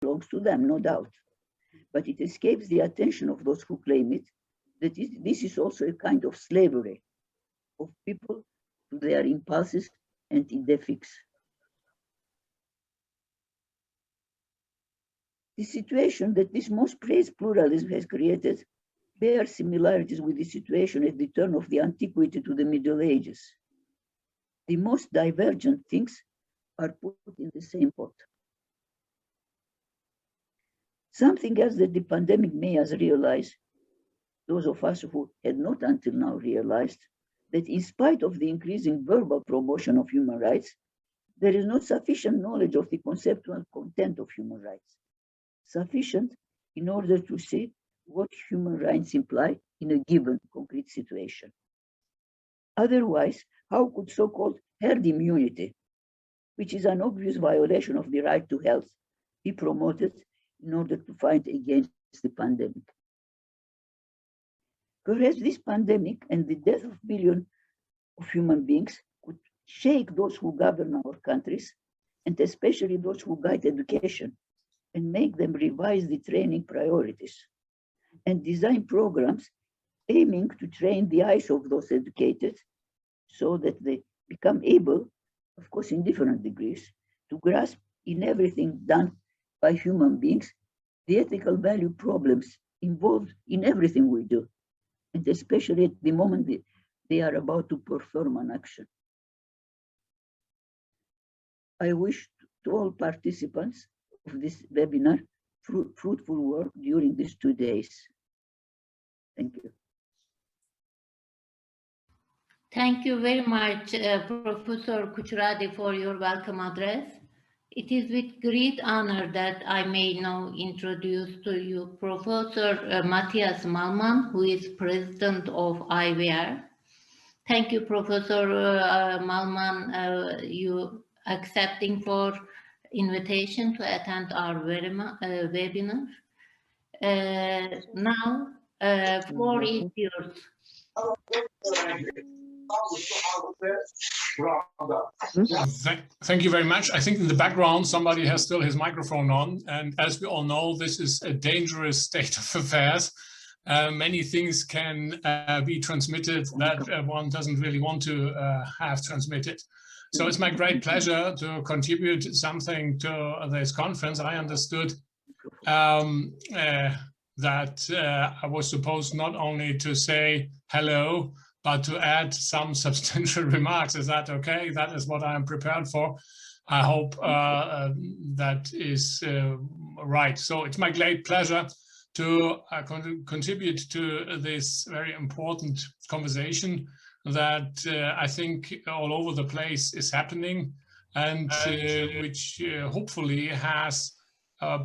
belongs to them, no doubt. But it escapes the attention of those who claim it that this is also a kind of slavery of people to their impulses and edfics. The situation that this most praised pluralism has created bears similarities with the situation at the turn of the antiquity to the Middle Ages. The most divergent things are put in the same pot. Something else that the pandemic made us realize, those of us who had not until now realized, that in spite of the increasing verbal promotion of human rights, there is not sufficient knowledge of the conceptual content of human rights, sufficient in order to see what human rights imply in a given concrete situation. Otherwise, how could so-called herd immunity, which is an obvious violation of the right to health, be promoted in order to fight against the pandemic? Perhaps this pandemic and the death of billions of human beings could shake those who govern our countries, and especially those who guide education, and make them revise the training priorities and design programs aiming to train the eyes of those educated so that they become able, of course in different degrees, to grasp in everything done by human beings the ethical value problems involved in everything we do, and especially at the moment they are about to perform an action. I wish to all participants of this webinar fruitful work during these 2 days. Thank you. Thank you very much, Professor Kuçuradi, for your welcome address. It is with great honor that I may now introduce to you Professor Matthias Mahlmann, who is President of IVR. Thank you, Professor Mahlmann, you accepting for invitation to attend our webinar. Now, floor is yours. Thank you very much. I think in the background somebody has still his microphone on, and as we all know, this is a dangerous state of affairs. Many things can be transmitted that one doesn't really want to have transmitted. So it's my great pleasure to contribute something to this conference. I understood that I was supposed not only to say hello, but to add some substantial remarks. Is that okay? That is what I am prepared for. I hope that is right. So it's my great pleasure to contribute to this very important conversation that I think all over the place is happening, and which hopefully has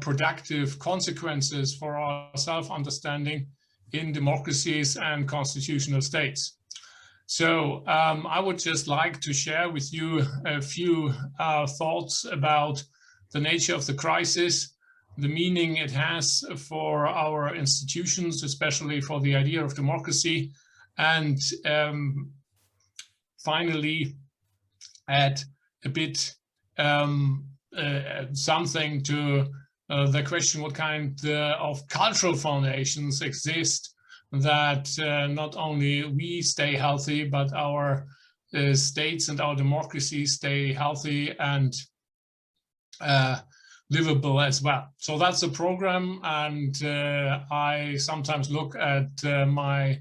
productive consequences for our self-understanding in democracies and constitutional states. So I would just like to share with you a few thoughts about the nature of the crisis, the meaning it has for our institutions, especially for the idea of democracy, and finally add a bit something to the question what kind of cultural foundations exist that not only we stay healthy, but our states and our democracies stay healthy and livable as well. So that's the program, and I sometimes look at my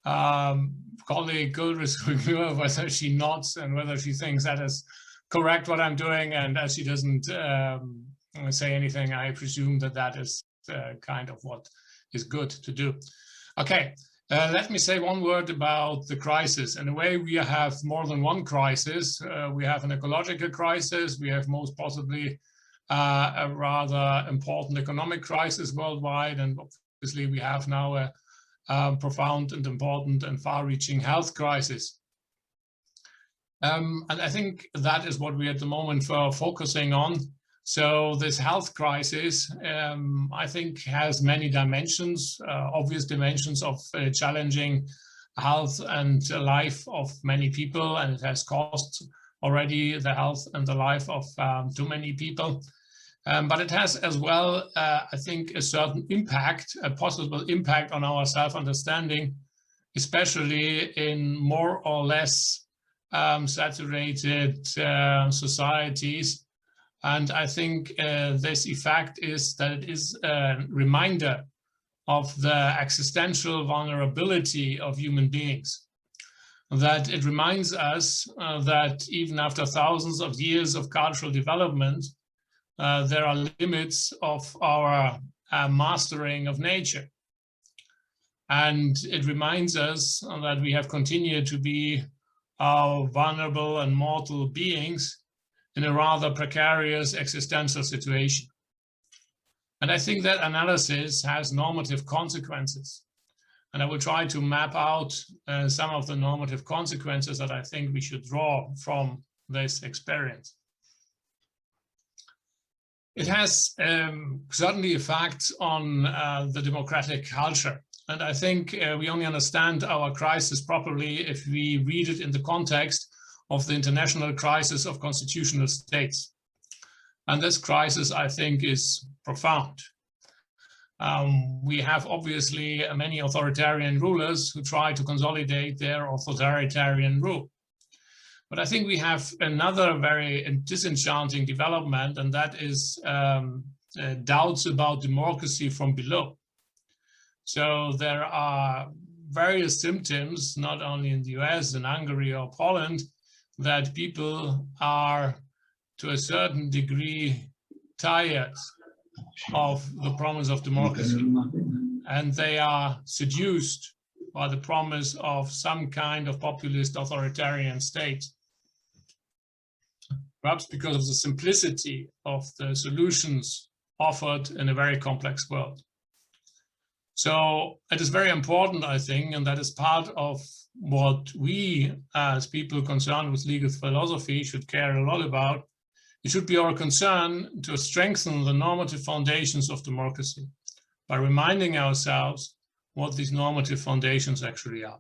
colleague Gulris, whether she nods and whether she thinks that is correct what I'm doing, and as she doesn't say anything, I presume that that is kind of what is good to do. Okay, let me say one word about the crisis. In a way, we have more than one crisis. We have an ecological crisis. We have most possibly a rather important economic crisis worldwide, and obviously we have now a profound and important and far-reaching health crisis. And I think that is what we at the moment are focusing on. So this health crisis, I think, has many dimensions, obvious dimensions of challenging health and life of many people, and it has cost already the health and the life of too many people. But it has as well, I think, a certain impact, a possible impact on our self-understanding, especially in more or less saturated societies. And I think this effect is that it is a reminder of the existential vulnerability of human beings. That it reminds us that even after thousands of years of cultural development, there are limits of our mastering of nature. And it reminds us that we have continued to be vulnerable and mortal beings in a rather precarious existential situation. And I think that analysis has normative consequences. And I will try to map out some of the normative consequences that I think we should draw from this experience. It has certainly effects on the democratic culture. And I think we only understand our crisis properly if we read it in the context of the international crisis of constitutional states. And this crisis, I think, is profound. We have obviously many authoritarian rulers who try to consolidate their authoritarian rule. But I think we have another very disenchanting development, and that is doubts about democracy from below. So there are various symptoms, not only in the US and Hungary or Poland, that people are to a certain degree tired of the promise of democracy, and they are seduced by the promise of some kind of populist authoritarian state, perhaps because of the simplicity of the solutions offered in a very complex world. So it is very important, I think, and that is part of what we as people concerned with legal philosophy should care a lot about. It should be our concern to strengthen the normative foundations of democracy by reminding ourselves what these normative foundations actually are.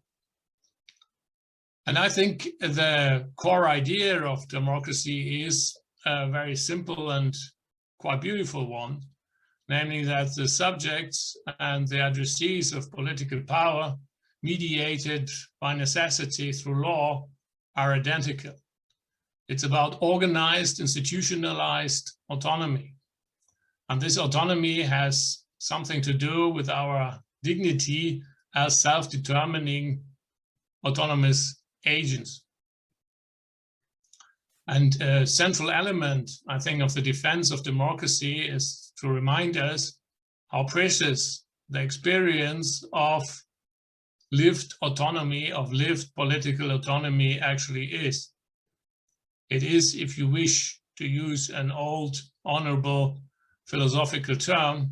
And I think the core idea of democracy is a very simple and quite beautiful one, namely that the subjects and the addressees of political power, mediated by necessity through law, are identical. It's about organized, institutionalized autonomy. And this autonomy has something to do with our dignity as self-determining autonomous agents. And a central element, I think, of the defense of democracy is to remind us how precious the experience of lived autonomy, of lived political autonomy actually is. It is, if you wish to use an old, honorable philosophical term,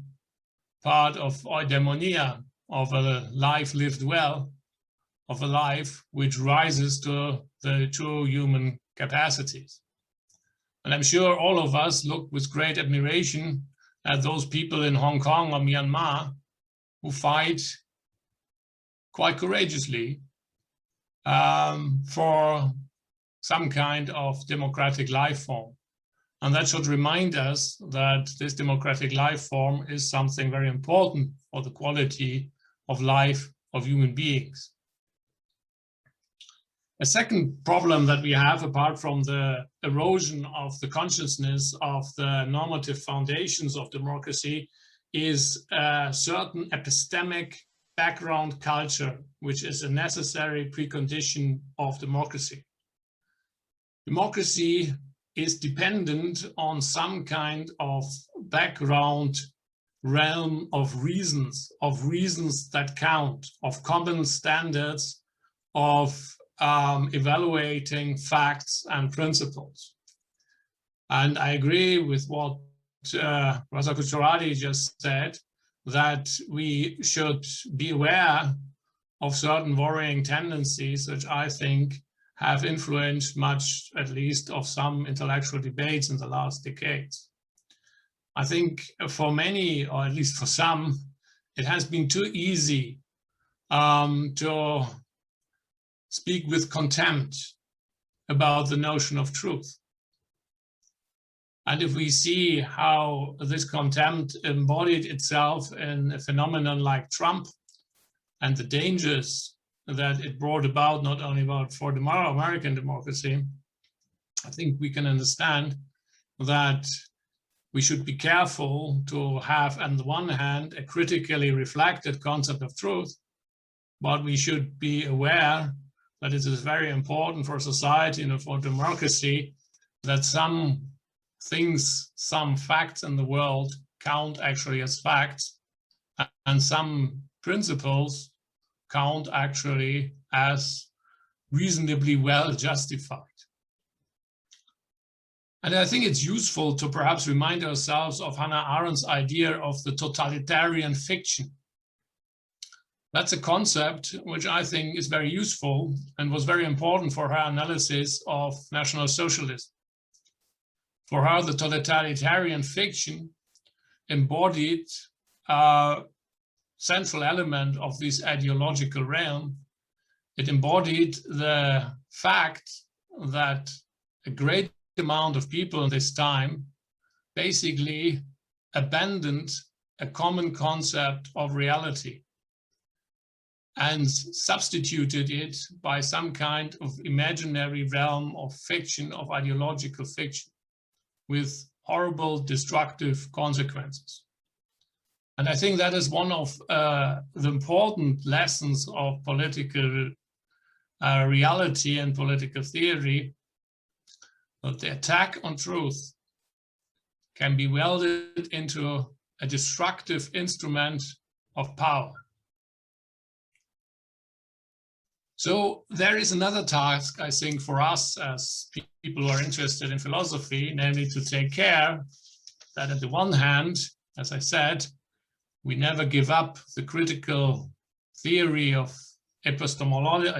part of eudaimonia, of a life lived well, of a life which rises to the true human capacities. And I'm sure all of us look with great admiration at those people in Hong Kong or Myanmar who fight quite courageously for some kind of democratic life form. And that should remind us that this democratic life form is something very important for the quality of life of human beings. A second problem that we have, apart from the erosion of the consciousness of the normative foundations of democracy, is a certain epistemic background culture, which is a necessary precondition of democracy. Democracy is dependent on some kind of background realm of reasons that count, of common standards, of evaluating facts and principles. And I agree with what Professor Kuçuradi just said, that we should be aware of certain worrying tendencies, which I think have influenced much, at least, of some intellectual debates in the last decades. I think for many, or at least for some, it has been too easy to speak with contempt about the notion of truth. And if we see how this contempt embodied itself in a phenomenon like Trump and the dangers that it brought about, not only for American democracy, I think we can understand that we should be careful to have, on the one hand, a critically reflected concept of truth, but we should be aware that it is very important for society and for democracy that some things, some facts in the world count actually as facts, and some principles count actually as reasonably well justified. And I think it's useful to perhaps remind ourselves of Hannah Arendt's idea of the totalitarian fiction. That's a concept which I think is very useful and was very important for her analysis of National Socialism. For her, the totalitarian fiction embodied a central element of this ideological realm. It embodied the fact that a great amount of people in this time basically abandoned a common concept of reality and substituted it by some kind of imaginary realm of fiction, of ideological fiction, with horrible, destructive consequences. And I think that is one of the important lessons of political reality and political theory, that the attack on truth can be welded into a destructive instrument of power. So there is another task, I think, for us as people who are interested in philosophy, namely to take care that on the one hand, as I said, we never give up the critical theory of epistemology,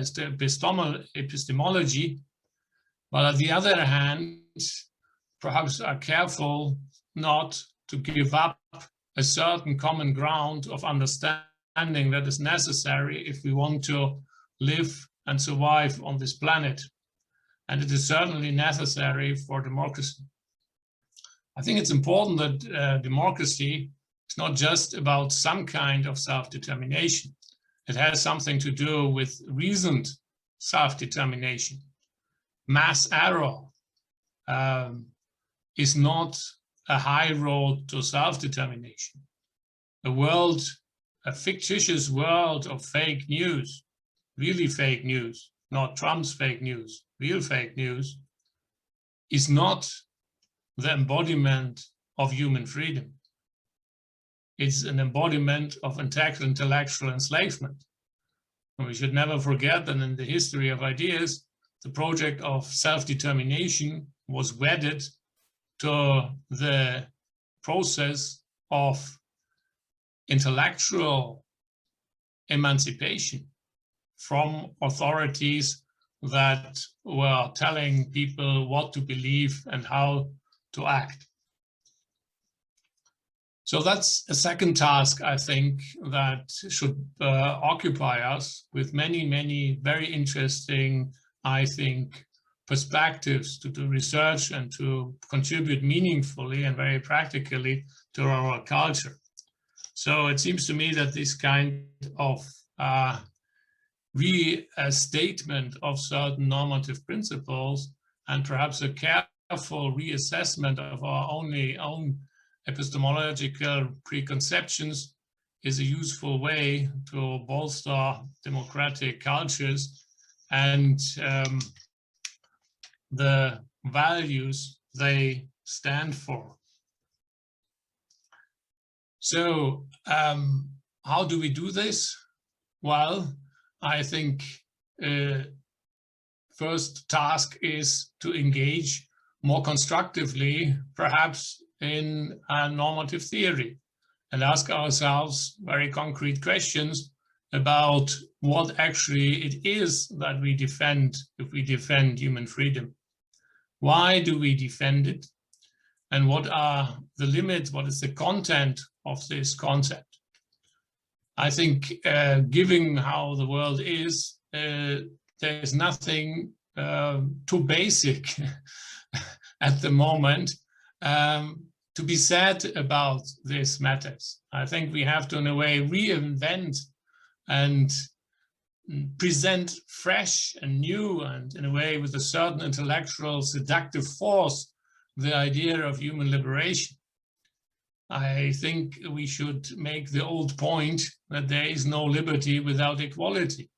but on the other hand, perhaps are careful not to give up a certain common ground of understanding that is necessary if we want to live and survive on this planet. And it is certainly necessary for democracy. I think it's important that democracy is not just about some kind of self-determination. It has something to do with reasoned self-determination. Mass error is not a high road to self-determination. A fictitious world of fake news, really fake news, not Trump's fake news, real fake news, is not the embodiment of human freedom. It's an embodiment of intellectual enslavement. And we should never forget that in the history of ideas, the project of self-determination was wedded to the process of intellectual emancipation from authorities that were telling people what to believe and how to act. So that's a second task, I think, that should occupy us with many, many very interesting, I think, perspectives to do research and to contribute meaningfully and very practically to our culture. So it seems to me that this kind of restatement of certain normative principles and perhaps a careful reassessment of our own epistemological preconceptions is a useful way to bolster democratic cultures and the values they stand for. So how do we do this? Well, I think first task is to engage more constructively, perhaps in a normative theory, and ask ourselves very concrete questions about what actually it is that we defend if we defend human freedom. Why do we defend it? And what are the limits? What is the content of this concept? I think given how the world is, there is nothing too basic at the moment to be said about these matters. I think we have to, in a way, reinvent and present fresh and new, and in a way with a certain intellectual seductive force, the idea of human liberation. I think we should make the old point that there is no liberty without equality.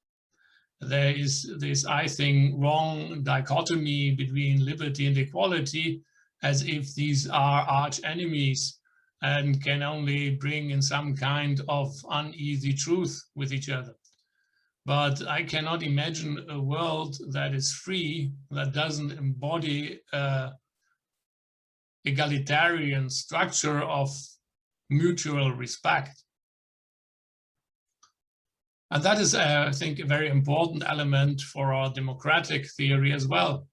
There is this, I think, wrong dichotomy between liberty and equality, as if these are arch enemies and can only bring in some kind of uneasy truth with each other. But I cannot imagine a world that is free, that doesn't embody egalitarian structure of mutual respect. And that is, I think, a very important element for our democratic theory as well.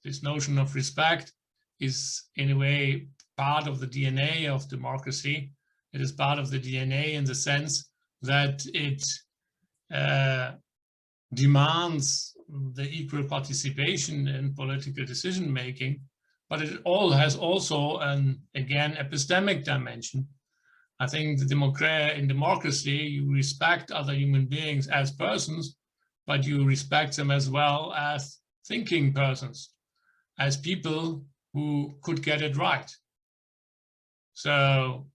This notion of respect is, in a way, part of the DNA of democracy. It is part of the DNA in the sense that it demands the equal participation in political decision-making, but it all has also an, again, epistemic dimension. I think in democracy, you respect other human beings as persons, but you respect them as well as thinking persons, as people who could get it right. So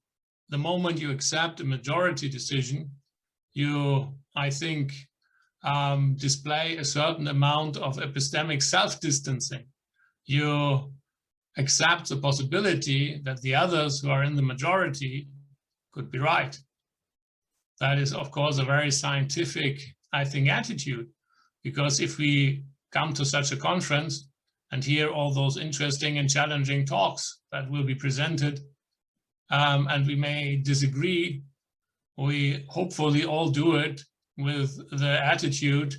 the moment you accept a majority decision, you, I think, display a certain amount of epistemic self-distancing. You accept the possibility that the others who are in the majority could be right. That is, of course, a very scientific, I think, attitude, because if we come to such a conference and hear all those interesting and challenging talks that will be presented, and we may disagree, we hopefully all do it with the attitude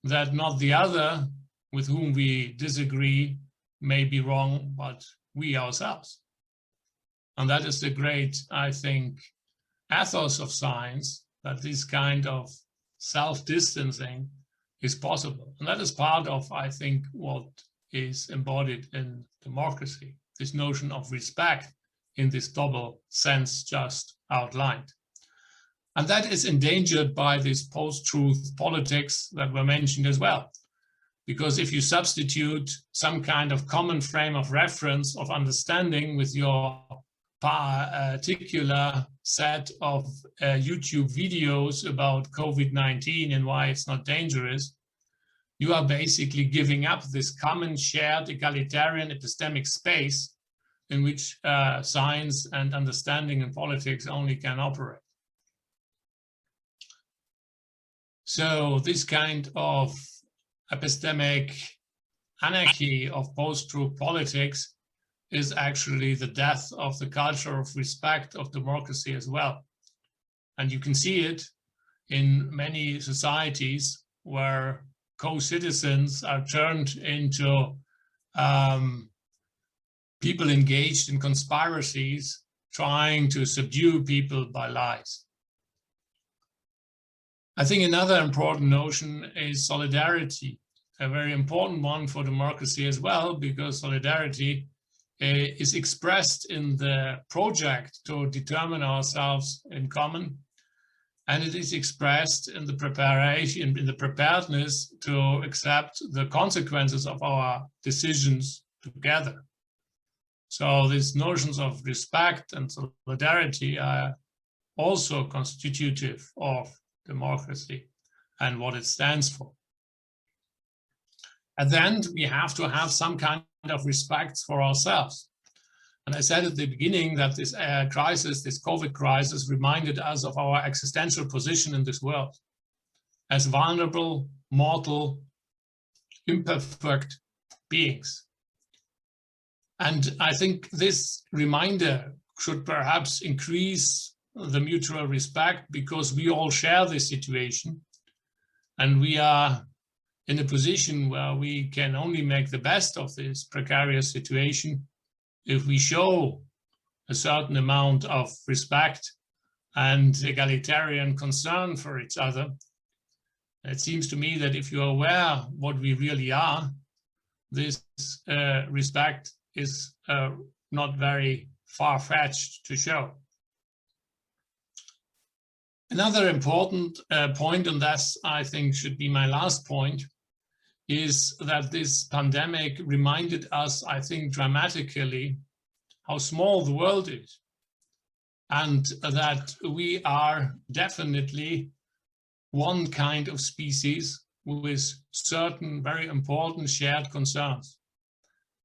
that not the other with whom we disagree may be wrong, but we ourselves. And that is the great, I think, ethos of science, that this kind of self-distancing is possible. And that is part of, I think, what is embodied in democracy, this notion of respect in this double sense just outlined. And that is endangered by this post-truth politics that were mentioned as well. Because if you substitute some kind of common frame of reference of understanding with your particular set of YouTube videos about COVID-19 and why it's not dangerous, you are basically giving up this common shared egalitarian epistemic space in which science and understanding and politics only can operate. So this kind of epistemic anarchy of post-truth politics is actually the death of the culture of respect of democracy as well. And you can see it in many societies where co-citizens are turned into people engaged in conspiracies, trying to subdue people by lies. I think another important notion is solidarity, a very important one for democracy as well, because solidarity is expressed in the project to determine ourselves in common, and it is expressed in the preparation, in the preparedness to accept the consequences of our decisions together. So these notions of respect and solidarity are also constitutive of democracy and what it stands for. And then we have to have some kind of respect for ourselves. And I said at the beginning that this crisis, this COVID crisis, reminded us of our existential position in this world as vulnerable, mortal, imperfect beings. And I think this reminder should perhaps increase the mutual respect, because we all share this situation and we are in a position where we can only make the best of this precarious situation if we show a certain amount of respect and egalitarian concern for each other. It seems to me that if you're aware what we really are, this respect is not very far-fetched to show. Another important point, and that's, I think, should be my last point, is that this pandemic reminded us, I think, dramatically how small the world is, and that we are definitely one kind of species with certain very important shared concerns.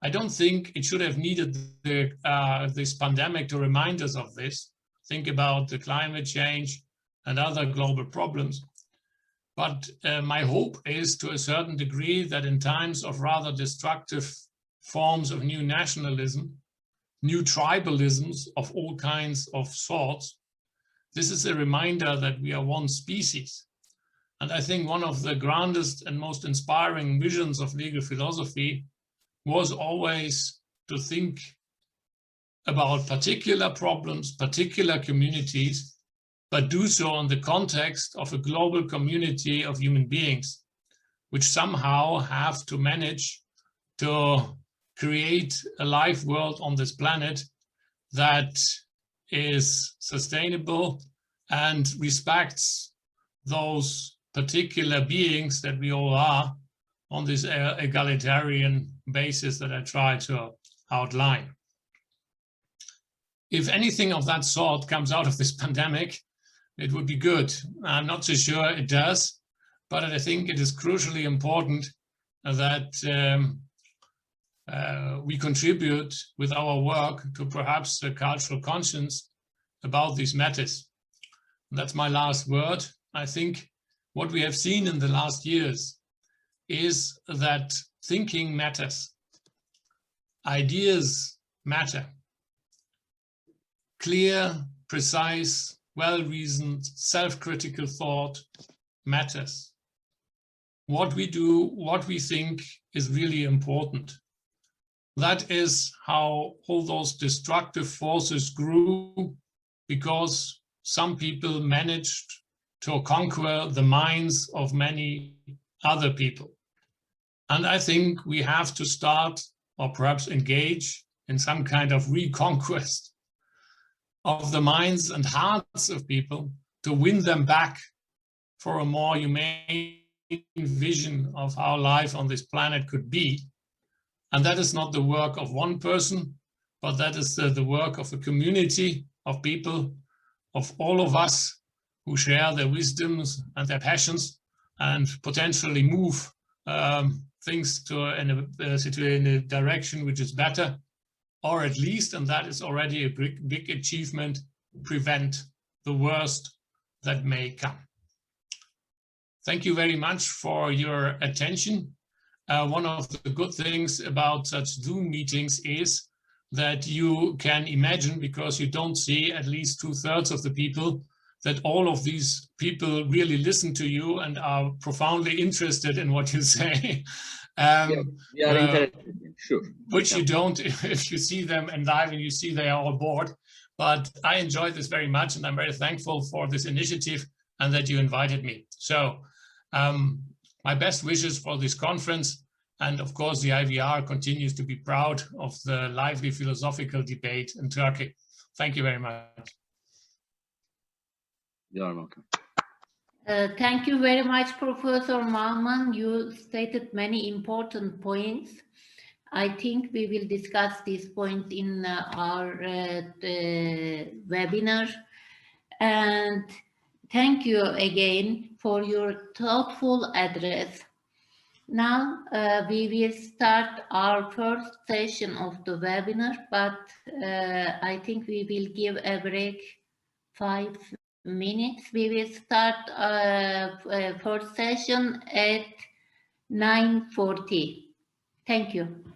I don't think it should have needed this pandemic to remind us of this. Think about the climate change and other global problems. But my hope is, to a certain degree, that in times of rather destructive forms of new nationalism, new tribalisms of all kinds of sorts, this is a reminder that we are one species. And I think one of the grandest and most inspiring visions of legal philosophy was always to think about particular problems, particular communities, but do so in the context of a global community of human beings, which somehow have to manage to create a life world on this planet that is sustainable and respects those particular beings that we all are on this egalitarian basis that I try to outline. If anything of that sort comes out of this pandemic, it would be good. I'm not so sure it does, but I think it is crucially important that we contribute with our work to perhaps a cultural conscience about these matters. And that's my last word. I think what we have seen in the last years is that thinking matters. Ideas matter. Clear, precise, well-reasoned, self-critical thought matters. What we do, what we think is really important. That is how all those destructive forces grew, because some people managed to conquer the minds of many other people. And I think we have to start, or perhaps engage in some kind of reconquest of the minds and hearts of people to win them back for a more humane vision of how life on this planet could be. And that is not the work of one person, but that is the work of a community of people, of all of us who share their wisdoms and their passions and potentially move things in a direction which is better, or at least, and that is already a big achievement, prevent the worst that may come. Thank you very much for your attention. One of the good things about such Zoom meetings is that you can imagine, because you don't see at least 2/3 of the people, that all of these people really listen to you and are profoundly interested in what you say. We are interested, sure. Which you don't if you see them in live and you see they are all bored. But I enjoyed this very much, and I'm very thankful for this initiative and that you invited me. So my best wishes for this conference. And of course, the IVR continues to be proud of the lively philosophical debate in Turkey. Thank you very much. You are welcome. Thank you very much, Professor Mahlmann. You stated many important points. I think we will discuss these points in our webinar. And thank you again for your thoughtful address. Now we will start our first session of the webinar, but I think we will give a break 5 minutes. We will start first session at 9:40. Thank you.